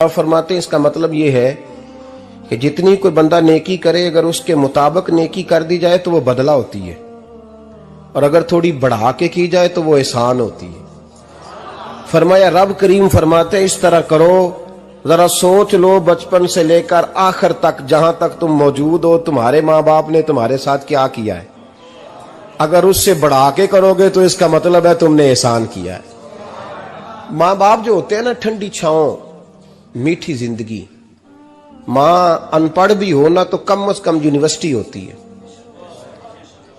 फरमाते हैं इसका मतलब ये है कि जितनी कोई बंदा नेकी करे अगर उसके मुताबिक नेकी कर दी जाए तो वो बदला होती है, और अगर थोड़ी बढ़ा के की जाए तो वो एहसान होती है। फरमाया रब करीम फरमाते हैं इस तरह करो, जरा सोच लो बचपन से लेकर आखिर तक जहां तक तुम मौजूद हो तुम्हारे माँ बाप ने तुम्हारे साथ क्या किया है। अगर उससे बढ़ा के करोगे तो इसका मतलब है तुमने एहसान किया है। माँ बाप जो होते हैं ना, ठंडी छांव, मीठी जिंदगी। मां अनपढ़ भी हो ना तो कम से कम यूनिवर्सिटी होती है,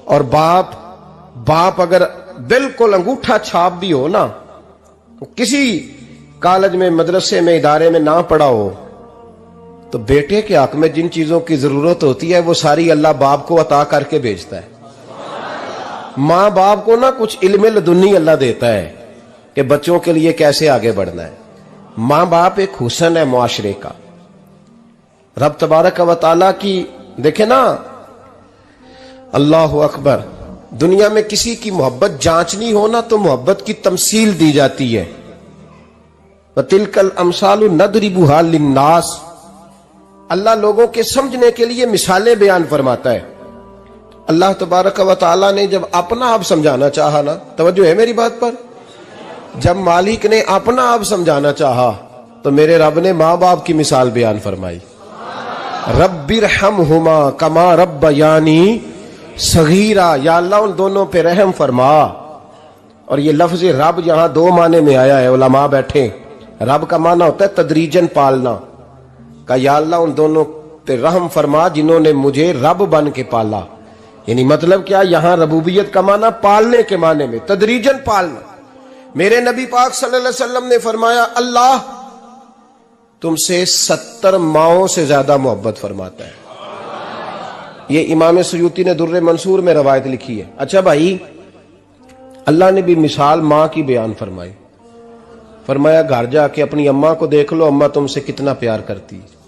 और बाप अगर बिल्कुल अंगूठा छाप भी हो ना, किसी कॉलेज में मदरसे में इदारे में ना पढ़ा हो, तो बेटे के हक में जिन चीजों की जरूरत होती है वो सारी अल्लाह बाप को अता करके भेजता है। मां बाप को ना कुछ इल्म लदुन्नी अल्लाह देता है कि बच्चों के लिए कैसे आगे बढ़ना है। मां बाप एक हुस्न है मुआशरे का। रब तबारक व तआला की देखे ना, अल्लाह अकबर, दुनिया में किसी की मोहब्बत जांचनी हो ना तो मोहब्बत की तमसील दी जाती है। वतिलकल अमसालु नदरिबुहा लिन्नास, अल्लाह लोगों के समझने के लिए मिसालें बयान फरमाता है। अल्लाह तबारक व तआला ने जब अपना आप समझाना चाहा ना, तवज्जो है मेरी बात पर, जब मालिक ने अपना आप समझाना चाहा तो मेरे रब ने मां बाप की मिसाल बयान फरमाई। रब्बिरहमहुमा कमा रब्बयानी सगीरा, या अल्लाह उन दोनों पे रहम फरमा। और ये लफ्ज रब यहां दो माने में आया है, उलमा बैठे। रब का माना होता है तदरीजन पालना का, या अल्लाह उन दोनों पे रहम फरमा जिन्होंने मुझे रब बन के पाला। यानी मतलब क्या, यहां रबूबियत का माना पालने के माने में, तदरीजन पालना। मेरे नबी पाक सल्लल्लाहु अलैहि वसल्लम ने फरमाया अल्लाह तुमसे 70 माओं से ज्यादा मोहब्बत फरमाता है। ये इमाम सुयूती ने दुर्रे मंसूर में रवायत लिखी है। अच्छा भाई, अल्लाह ने भी मिसाल मां की बयान फरमाई। फरमाया घर जाके अपनी अम्मा को देख लो, अम्मा तुमसे कितना प्यार करती है।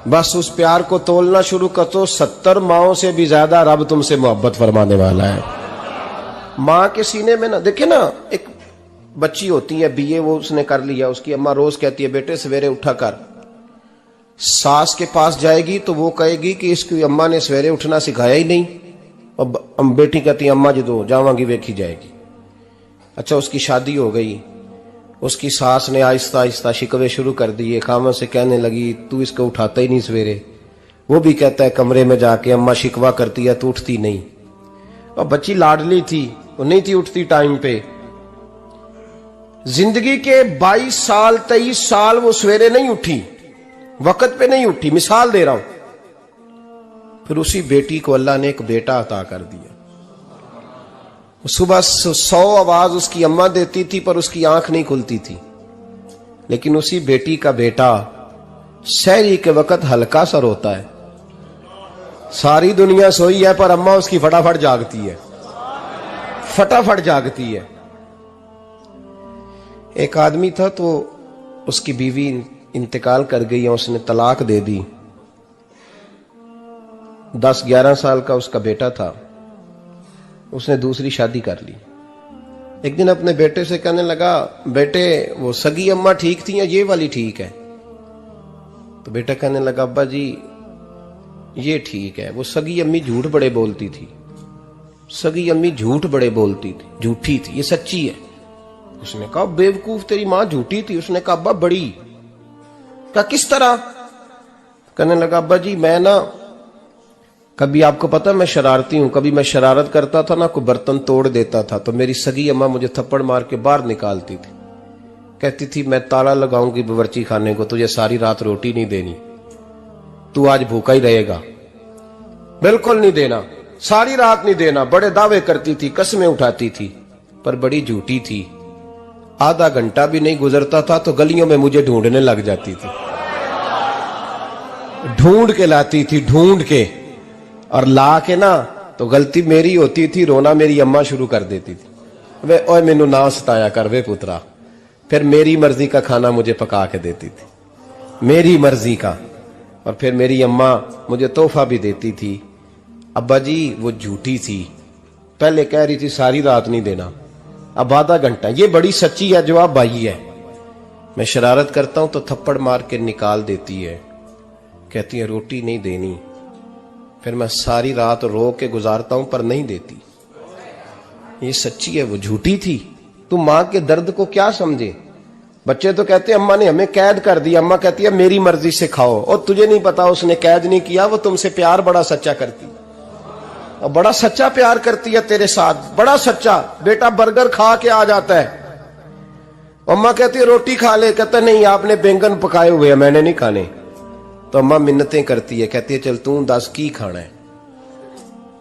बस उस प्यार को तोलना शुरू कर तो 70 माओं से भी ज्यादा रब तुमसे मोहब्बत फरमाने वाला है। मां के सीने में ना, देखे ना, एक बच्ची होती है बीए, वो उसने कर लिया, उसकी अम्मा रोज कहती है बेटे सवेरे उठा कर। सास के पास जाएगी तो वो कहेगी कि इसकी अम्मा ने सवेरे उठना सिखाया ही नहीं, और बेटी कहती है अम्मा जी तो जावांगी वेखी जाएगी। अच्छा, उसकी शादी हो गई, उसकी सास ने आहिस्ता आहिस्ता शिकवे शुरू कर दिए, खामन से कहने लगी तू इसको उठाता ही नहीं सवेरे। वो भी कहता है कमरे में जाके अम्मा शिकवा करती है तू उठती नहीं। और बच्ची लाडली थी, वो नहीं थी उठती टाइम पे। जिंदगी के 22 साल 23 साल वो सवेरे नहीं उठी, वक्त पे नहीं उठी, मिसाल दे रहा हूं। फिर उसी बेटी को अल्लाह ने एक बेटा अता कर दिया। सुबह 100 आवाज उसकी अम्मा देती थी पर उसकी आंख नहीं खुलती थी, लेकिन उसी बेटी का बेटा सहरी के वक्त हल्का सा रोता है। सारी दुनिया सोई है पर अम्मा उसकी फटाफट जागती है, फटाफट जागती है। एक आदमी था तो उसकी बीवी इंतकाल कर गई और उसने तलाक दे दी। 10-11 साल का उसका बेटा था, उसने दूसरी शादी कर ली। एक दिन अपने बेटे से कहने लगा बेटे वो सगी अम्मा ठीक थी या ये वाली ठीक है? तो बेटा कहने लगा अब्बा जी ये ठीक है, वो सगी अम्मी झूठ बड़े बोलती थी, सगी अम्मी झूठ बड़े बोलती थी, झूठी थी, ये सच्ची है। उसने कहा बेवकूफ तेरी मां झूठी थी। उसने कहा अब्बा बड़ी। कहा किस तरह? कहने लगा अब्बा जी मैं ना, कभी आपको पता मैं शरारती हूं, कभी मैं शरारत करता था ना, कोई बर्तन तोड़ देता था तो मेरी सगी अम्मा मुझे थप्पड़ मार के बाहर निकालती थी। कहती थी मैं ताला लगाऊंगी बावर्ची खाने को, तुझे सारी रात रोटी नहीं देनी, तू आज भूखा ही रहेगा। बिल्कुल नहीं देना, सारी रात नहीं देना। बड़े दावे करती थी, कसमें उठाती थी, पर बड़ी झूठी थी। आधा घंटा भी नहीं गुजरता था तो गलियों में मुझे ढूंढने लग जाती थी, ढूंढ के लाती थी, ढूंढ के, और ला के ना तो गलती मेरी होती थी, रोना मेरी अम्मा शुरू कर देती थी। वे ओए मैनू ना सताया कर वे पुत्रा। फिर मेरी मर्जी का खाना मुझे पका के देती थी, मेरी मर्जी का। और फिर मेरी अम्मा मुझे तोहफा भी देती थी। अब्बा जी वो झूठी थी, पहले कह रही थी सारी रात नहीं देना, अब आधा घंटा। ये बड़ी सच्ची है जवाब भाई है। मैं शरारत करता हूं तो थप्पड़ मार के निकाल देती है, कहती है रोटी नहीं देनी। फिर मैं सारी रात रो के गुजारता हूं पर नहीं देती। ये सच्ची है, वो झूठी थी। तू मां के दर्द को क्या समझे। बच्चे तो कहते हैं अम्मा ने हमें कैद कर दिया, अम्मा कहती है मेरी मर्जी से खाओ। और तुझे नहीं पता उसने कैद नहीं किया, वो तुमसे प्यार बड़ा सच्चा करती, और बड़ा सच्चा प्यार करती है तेरे साथ, बड़ा सच्चा। बेटा बर्गर खा के आ जाता है, अम्मा कहती है रोटी खा ले, कहता नहीं आपने बैंगन पकाए हुए हैं मैंने नहीं खाने। तो अम्मा मिन्नतें करती है, कहती है चल तू दस की खाना है,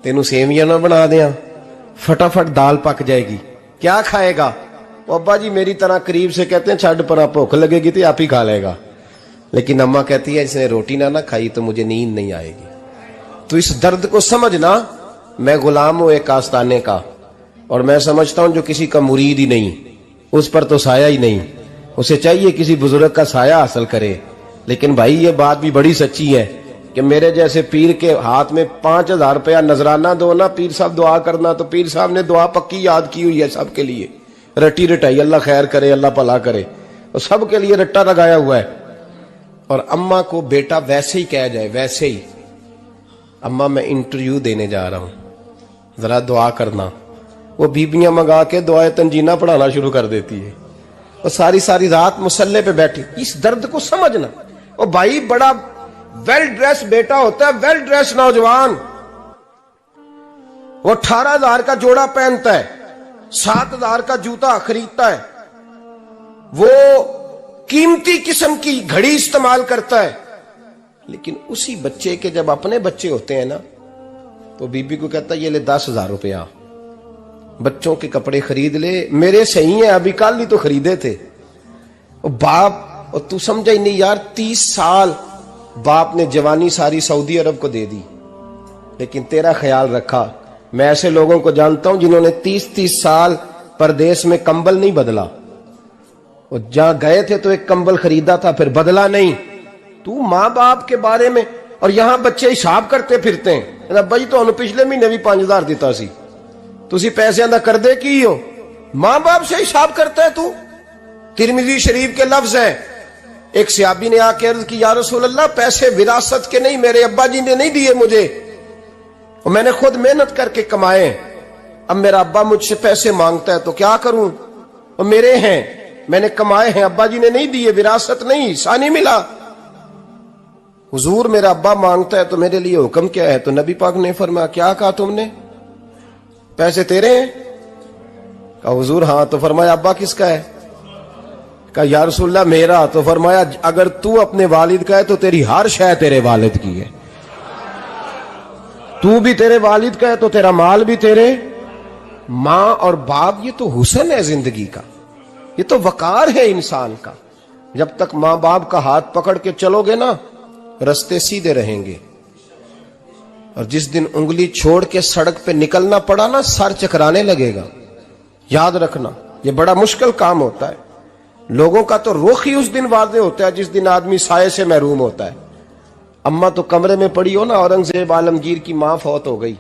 तेनू सेवियां ना बना दिया, फटाफट दाल पक जाएगी, क्या खाएगा। अब्बा जी मेरी तरह करीब से कहते हैं छड़ पर भूख लगेगी तो आप ही खा लेगा। लेकिन अम्मा कहती है इसने रोटी ना खाई तो मुझे नींद नहीं आएगी। तो इस दर्द को समझना। मैं गुलाम हूं एक आस्ताने का, और मैं समझता हूं जो किसी का मुरीद ही नहीं उस पर तो साया ही नहीं, उसे चाहिए किसी बुजुर्ग का साया हासिल करे। लेकिन भाई ये बात भी बड़ी सच्ची है कि मेरे जैसे पीर के हाथ में 5000 रुपया नजराना दो ना, पीर साहब दुआ करना, तो पीर साहब ने दुआ पक्की याद की हुई है सबके लिए, रटी रटाई, अल्लाह खैर करे अल्लाह भला करे, और सबके लिए रट्टा लगाया हुआ है। और अम्मा को बेटा वैसे ही कह जाए, वैसे ही अम्मा मैं इंटरव्यू देने जा रहा हूं, जरा दुआ करना, वो बीबियां मंगा के दुआए तंजीना पढ़ाना शुरू कर देती है, और सारी सारी रात मुसल्ले पे बैठी। इस दर्द को समझना। और भाई बड़ा वेल ड्रेस बेटा होता है, वेल ड्रेस नौजवान, वो 18,000 का जोड़ा पहनता है, 7,000 का जूता खरीदता है, वो कीमती किस्म की घड़ी इस्तेमाल करता है। लेकिन उसी बच्चे के जब अपने बच्चे होते हैं ना, तो बीबी को कहता है ये ले 10,000 रुपया, बच्चों के कपड़े खरीद ले, मेरे सही है अभी कल ही तो खरीदे थे। और बाप, और तू समझा ही नहीं यार, 30 साल बाप ने जवानी सारी सऊदी अरब को दे दी, लेकिन तेरा ख्याल रखा। मैं ऐसे लोगों को जानता हूं जिन्होंने 30-30 साल परदेश में कंबल नहीं बदला, और जहां गए थे तो एक कंबल खरीदा था फिर बदला नहीं। तू मां बाप के बारे में, और यहां बच्चे हिसाब करते फिरते हैं, भाई तो पिछले महीने भी 5,000 दिता सी, तुसी पैसे का कर दे की हो, मां बाप से हिसाब करता है तू। तिरमिजी शरीफ के लफ्ज हैं, एक सहाबी ने आके अर्ज की या रसूल अल्लाह पैसे विरासत के नहीं, मेरे अब्बा जी ने नहीं दिए मुझे, और मैंने खुद मेहनत करके कमाए, अब मेरा अब्बा मुझसे पैसे मांगता है तो क्या करूं, और मेरे हैं, मैंने कमाए हैं, अब्बा जी ने नहीं दिए, विरासत नहीं, हिस्सा नहीं मिला। हुजूर मेरा अब्बा मांगता है तो मेरे लिए हुक्म क्या है। तो नबी पाक ने फरमाया क्या कहा तुमने, पैसे तेरे हैं? कहा हुजूर हाँ। तो फरमाया अब्बा किसका है? कहा या रसूलल्लाह मेरा। तो फरमाया अगर तू अपने वालिद का है तो तेरी हर शय तेरे वालिद की है, तू भी तेरे वालिद का है तो तेरा माल भी तेरे। मां और बाप ये तो हुस्न है जिंदगी का, ये तो वकार है इंसान का। जब तक मां बाप का हाथ पकड़ के चलोगे ना, रास्ते सीधे रहेंगे, और जिस दिन उंगली छोड़ के सड़क पे निकलना पड़ा ना, सर चकराने लगेगा। याद रखना ये बड़ा मुश्किल काम होता है। लोगों का तो रुख ही उस दिन वाज़े होता है जिस दिन आदमी साये से महरूम होता है। अम्मा तो कमरे में पड़ी हो ना, औरंगजेब आलमगीर की मां फौत हो गई,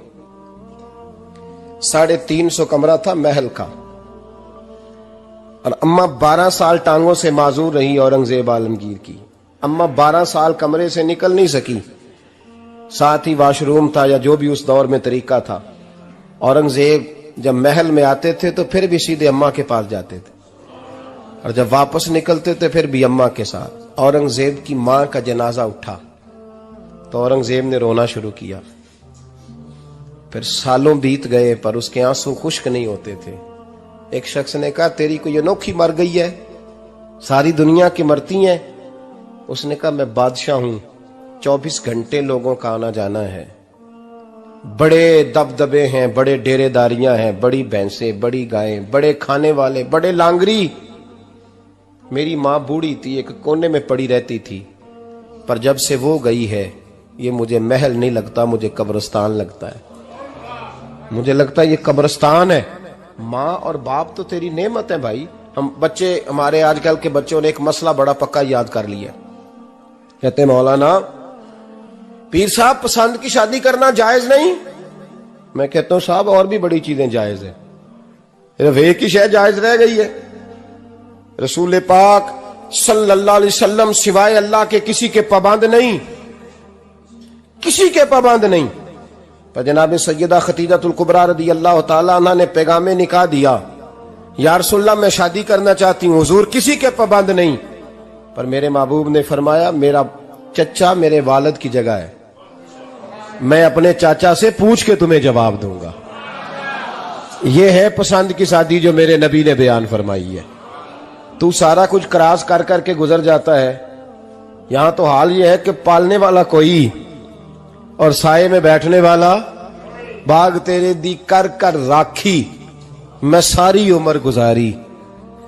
350 कमरा था महल का, और अम्मा 12 साल टांगों से माजूर रही औरंगजेब आलमगीर की। अम्मा 12 साल कमरे से निकल नहीं सकी, साथ ही वॉशरूम था या जो भी उस दौर में तरीका था। औरंगजेब जब महल में आते थे तो फिर भी सीधे अम्मा के पास जाते थे, और जब वापस निकलते थे फिर भी अम्मा के साथ। औरंगजेब की मां का जनाजा उठा तो औरंगजेब ने रोना शुरू किया। फिर सालों बीत गए पर उसके आंसू खुश्क नहीं होते थे। एक शख्स ने कहा तेरी कोई अनोखी मर गई है, सारी दुनिया की मरती हैं। उसने कहा मैं बादशाह हूं, 24 घंटे लोगों का आना जाना है, बड़े दबदबे हैं, बड़े डेरेदारियां हैं, बड़ी भैंसें, बड़ी गायें, बड़े खाने वाले, बड़े लांगरी। मेरी मां बूढ़ी थी, एक कोने में पड़ी रहती थी, पर जब से वो गई है ये मुझे महल नहीं लगता, मुझे कब्रिस्तान लगता है। मुझे लगता है ये कब्रिस्तान है। मां और बाप तो तेरी नेमत है भाई। हम बच्चे, हमारे आजकल के बच्चों ने एक मसला बड़ा पक्का याद कर लिया, कहते मौलाना पीर साहब पसंद की शादी करना जायज नहीं। मैं कहता हूं साहब और भी बड़ी चीजें जायज है, सिर्फ एक ही शय जायज रह गई है। रसूल पाक सल्लल्लाहु अलैहि वसल्लम सिवाय अल्लाह के किसी के पाबंद नहीं, किसी के पाबंद नहीं। पर जनाब सैयदा खतीजतुल कुबरा रदी अल्लाह ताला अन्हा ने पैगामे निकाह दिया, या रसूलल्लाह मैं शादी करना चाहती हूँ, हुजूर किसी के पाबंद नहीं। पर मेरे महबूब ने फरमाया मेरा चचा मेरे वालिद की जगह है, मैं अपने चाचा से पूछ के तुम्हें जवाब दूंगा। यह है पसंद की शादी जो मेरे नबी ने बयान फरमाई है। तू सारा कुछ क्रॉस कर करके गुजर जाता है। यहां तो हाल यह है कि पालने वाला कोई और साए में बैठने वाला, बाग तेरे दी कर कर राखी मैं सारी उम्र गुजारी,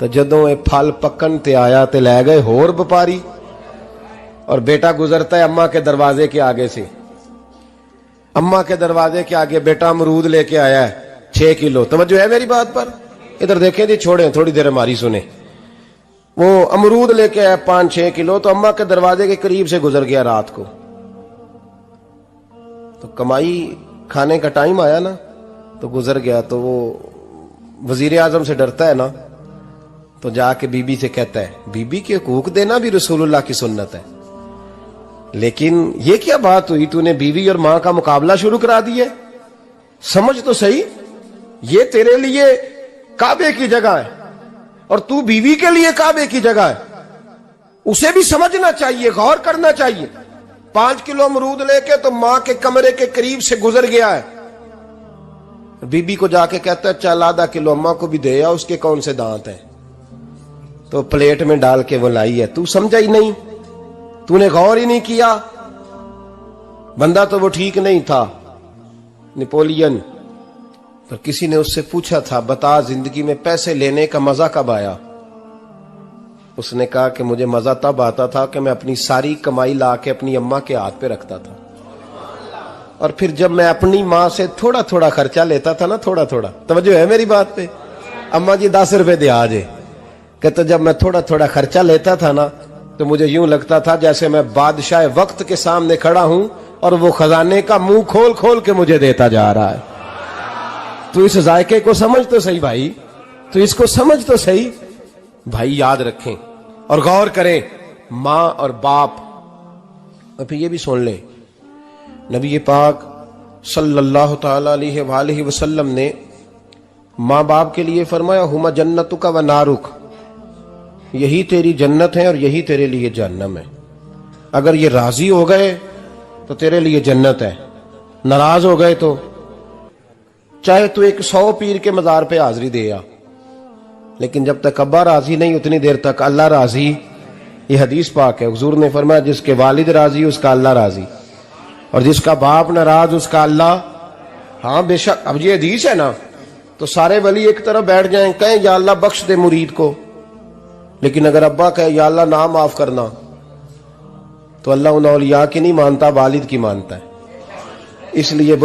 तो जदों ये फल पकन ते आया ते लै गए होर व्यापारी। और बेटा गुजरता है अम्मा के दरवाजे के आगे से, अम्मा के दरवाजे के आगे बेटा अमरूद लेके आया है 6 किलो। तवज्जो है मेरी बात पर? इधर देखें जी, छोड़े थोड़ी देर हमारी सुने। वो अमरूद लेके आया 5-6 किलो, तो अम्मा के दरवाजे के करीब से गुजर गया रात को। तो कमाई खाने का टाइम आया ना, तो गुजर गया। तो वो वजीर आजम से डरता है ना, तो जाके बीबी से कहता है बीबी के हुकूक देना भी रसूलुल्लाह की सुन्नत है। लेकिन ये क्या बात हुई, तूने बीवी और मां का मुकाबला शुरू करा दिया? समझ तो सही, ये तेरे लिए काबे की जगह है और तू बीवी के लिए काबे की जगह है। उसे भी समझना चाहिए, गौर करना चाहिए। 5 किलो अमरूद लेके तो मां के कमरे के करीब से गुजर गया है। बीबी को जाके कहता है चल आधा किलो अम्मा को भी दे आ, उसके कौन से दांत हैं। तो प्लेट में डाल के वो लाई है। तू समझा ही नहीं, तूने गौर ही नहीं किया। बंदा तो वो ठीक नहीं था, नेपोलियन। पर किसी ने उससे पूछा था बता जिंदगी में पैसे लेने का मजा कब आया? उसने कहा कि मुझे मजा तब आता था कि मैं अपनी सारी कमाई ला के अपनी अम्मा के हाथ पे रखता था, और फिर जब मैं अपनी मां से थोड़ा थोड़ा खर्चा लेता था ना, थोड़ा थोड़ा, तवज्जो है मेरी बात पे? अम्मा जी 10 रुपए दे आजे, कहते जब मैं थोड़ा थोड़ा खर्चा लेता था ना, तो मुझे यूं लगता था जैसे मैं बादशाह वक्त के सामने खड़ा हूं और वो खजाने का मुंह खोल खोल के मुझे देता जा रहा है। तो इस जायके को समझ तो सही भाई, तो इसको समझ तो सही भाई। याद रखें और गौर करें, मां और बाप। और फिर ये भी सुन लें, नबी पाक सल्लल्लाहु ताला अलैहि वसल्लम ने मां बाप के लिए फरमाया हुमा जन्नतुका व नारुक, यही तेरी जन्नत है और यही तेरे लिए जहन्नम है। अगर ये राजी हो गए तो तेरे लिए जन्नत है, नाराज हो गए तो चाहे तू 100 पीर के मजार पे हाजिरी दे आ, लेकिन जब तक अब्बा राजी नहीं उतनी देर तक अल्लाह राजी। ये हदीस पाक है, हुजूर ने फरमाया जिसके वालिद राजी उसका अल्लाह राजी, और जिसका बाप नाराज उसका अल्लाह। हाँ बेशक, अब ये हदीस है ना, तो सारे वली एक तरफ बैठ जाएं, कहें या अल्लाह बख्श दे मुरीद को, लेकिन अगर अब्बा कहे या अल्लाह ना माफ करना, तो अल्लाह उन औलिया की नहीं मानता, वालिद की मानता है। इसलिए